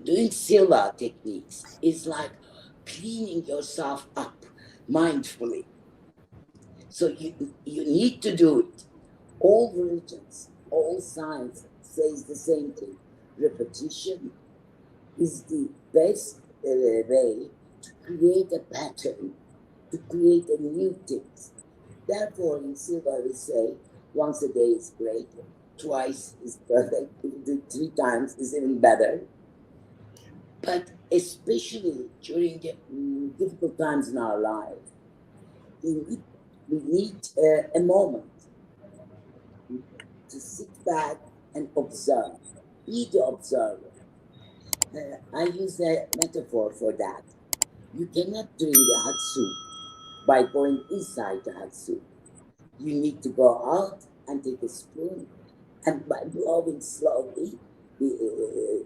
doing Silva techniques is like cleaning yourself up mindfully. So you need to do it. All religions, all science says the same thing. Repetition is the best way to create a pattern, to create a new things. Therefore, in Silva we say, once a day is great, twice is perfect, if you do 3 times is even better. But especially during the difficult times in our life, we need a moment to sit back and observe. Be the observer. I use a metaphor for that. You cannot drink a hot soup by going inside the hot soup. You need to go out and take a spoon, and by blowing slowly,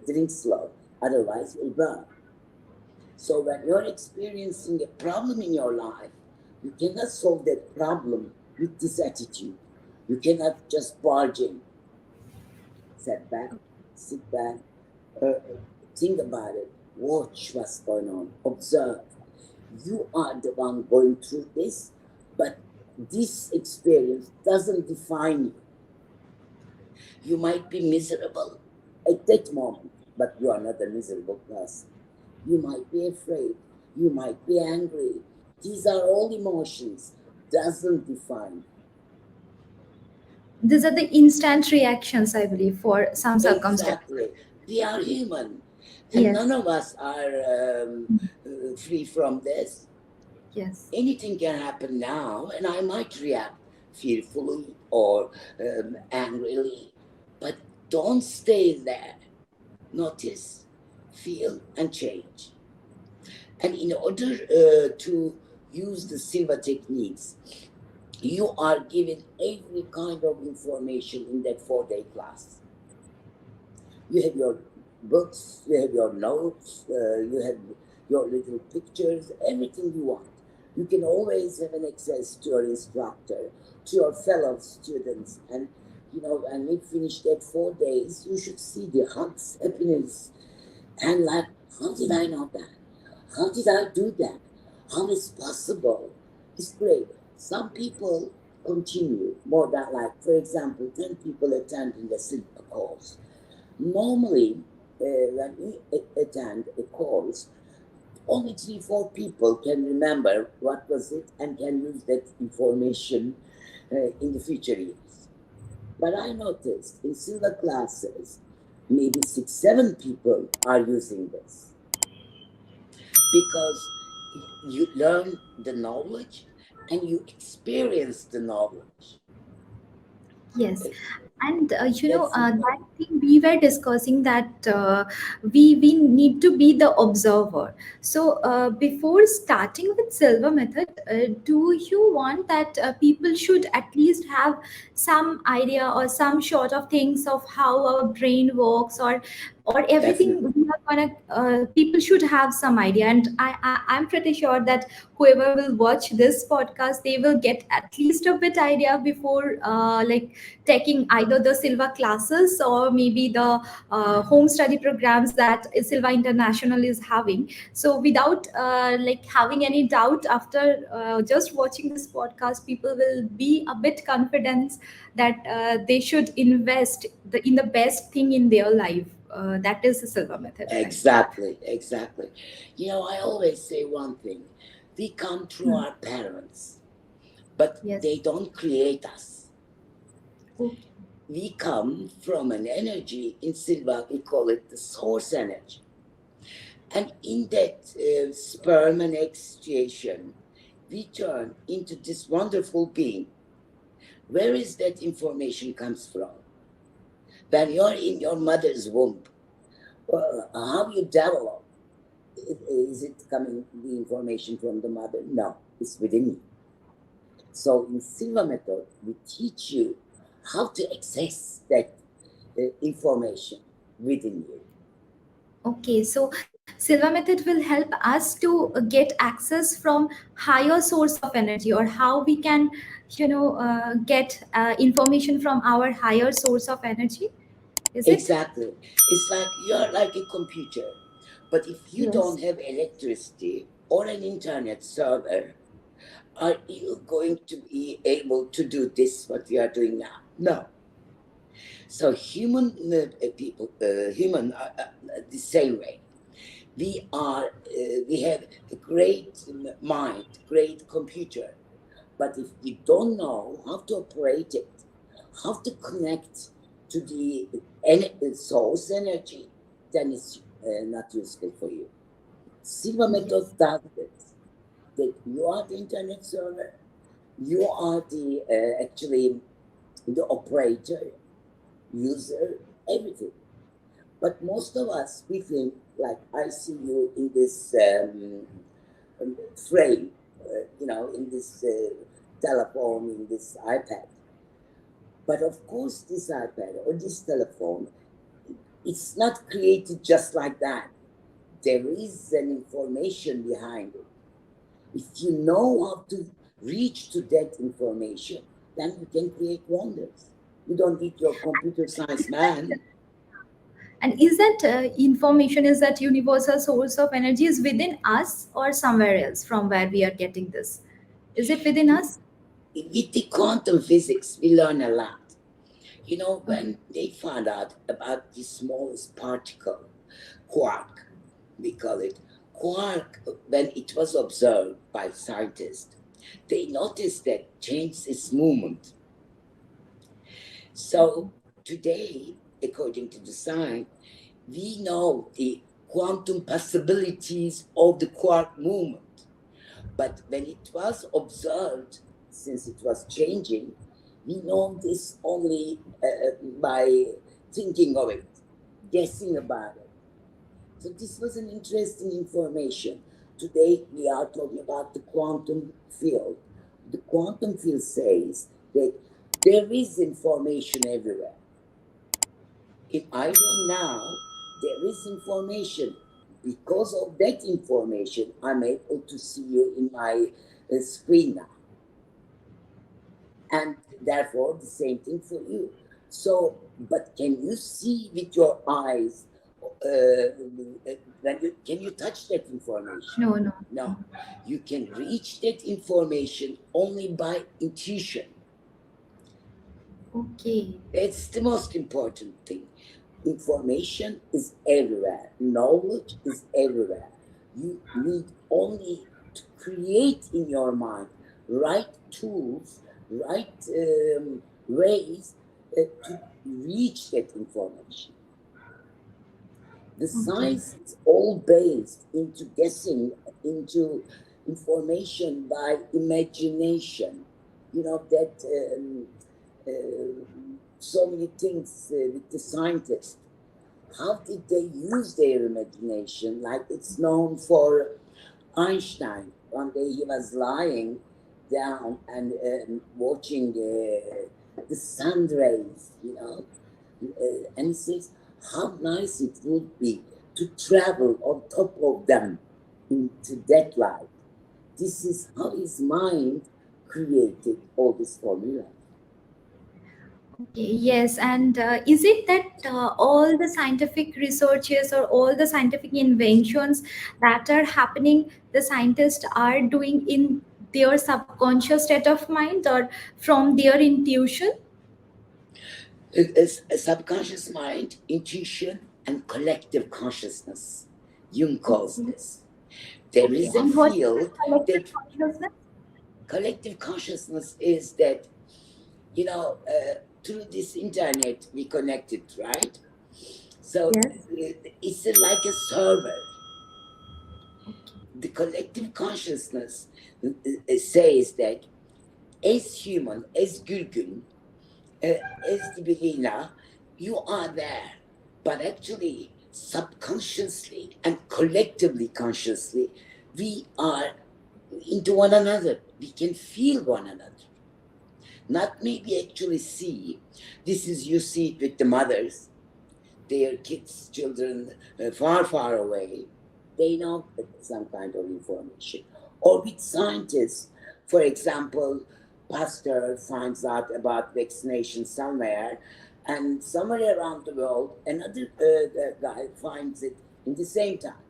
drink slow. Otherwise, it will burn. So when you're experiencing a problem in your life, you cannot solve that problem with this attitude. You cannot just barge in. Sit back, think about it, watch what's going on, observe. You are the one going through this, but this experience doesn't define you. You might be miserable at that moment, but you are not a miserable person. You might be afraid, you might be angry. These are all emotions, doesn't define you. These are the instant reactions, I believe, for some circumstances. Exactly. We are human, and Yes. none of us are free from this. Yes. Anything can happen now, and I might react fearfully or angrily, but don't stay there. Notice, feel, and change. And in order to use the Silva techniques, you are given every kind of information in that 4-day class. You have your books, you have your notes, you have your little pictures, everything you want. You can always have an access to your instructor, to your fellow students. And, when we finish that 4 days, you should see the hugs, happiness, and like, how did I know that? How did I do that? How is possible? It's great. Some people continue more than, like, for example, 10 people attending the Silva course. Normally, when we attend a course, only 3-4 people can remember what was it and can use that information in the future years. But I noticed in Silva classes, maybe 6-7 people are using this. Because you learn the knowledge and you experience the knowledge. Yes. And that thing we were discussing, that we need to be the observer. So before starting with Silva method, do you want that people should at least have some idea or some sort of things of how our brain works, or everything Definitely. we are gonna people should have some idea? And I'm pretty sure that whoever will watch this podcast, they will get at least a bit idea before like taking either the Silva classes or maybe the home study programs that Silva International is having. So without like having any doubt, after just watching this podcast, people will be a bit confident that they should invest in the best thing in their life. That is the Silva method. Exactly. I always say one thing. We come through our parents, but Yes. they don't create us. Okay. We come from an energy, in Silva we call it the source energy. And in that sperm and egg situation, we turn into this wonderful being. Where is that information comes from? When you're in your mother's womb, how you develop? Is it coming, the information from the mother? No, it's within you. So in Silva method, we teach you how to access that information within you. Okay, so Silva method will help us to get access from higher source of energy, or how we can, get information from our higher source of energy. Is it? Exactly. It's like you're like a computer. But if you Yes. don't have electricity or an internet server, are you going to be able to do this, what we are doing now? No. So human people, human are the same way. We have a great mind, great computer. But if we don't know how to operate it, how to connect to the source energy, then it's not useful for you. Silva Yes. method does this. That you are the internet server, you are the actually the operator, user, everything. But most of us, we think like I see you in this frame, in this telephone, in this iPad. But of course, this iPad or this telephone, it's not created just like that. There is an information behind it. If you know how to reach to that information, then you can create wonders. You don't need your computer science man. And is that information, is that universal source of energy is within us or somewhere else from where we are getting this? Is it within us? With the quantum physics, we learn a lot. Okay. When they found out about the smallest particle, quark, we call it, quark, when it was observed by scientists, they noticed that changed its movement. So today, according to the science, we know the quantum possibilities of the quark movement. But when it was observed, since it was changing, we know this only by thinking of it, guessing about it. So this was an interesting information. Today we are talking about the quantum field. The quantum field says that there is information everywhere. If I room now, there is information. Because of that information, I'm able to see you in my screen now. And therefore, the same thing for you. So, but can you see with your eyes? Can you touch that information? No, no. No. You can reach that information only by intuition. Okay. That's the most important thing. Information is everywhere. Knowledge is everywhere. You need only to create in your mind right tools, right ways to reach that information. The Okay. science is all based into guessing, into information by imagination. That so many things with the scientists. How did they use their imagination? Like it's known for Einstein. One day he was lying down and watching the sun rays, and he says, how nice it would be to travel on top of them into that light. This is how his mind created all this formula. Okay, yes, and is it that all the scientific researches or all the scientific inventions that are happening, the scientists are doing in their subconscious state of mind or from their intuition? It's a subconscious mind, intuition, and collective consciousness. Jung calls Okay, this. There okay. is a And what is the field collective that consciousness? collective consciousness is that, through this internet we connected, right? So Yes. it's like a server. The collective consciousness says that as human, as Gülgün, as the beginner, you are there. But actually, subconsciously and collectively consciously, we are into one another. We can feel one another. Not maybe actually see. This is, you see it with the mothers, their kids, children far, far away. They know some kind of information. Or with scientists, for example, pastor finds out about vaccination somewhere, And somewhere around the world, another guy finds it in the same time.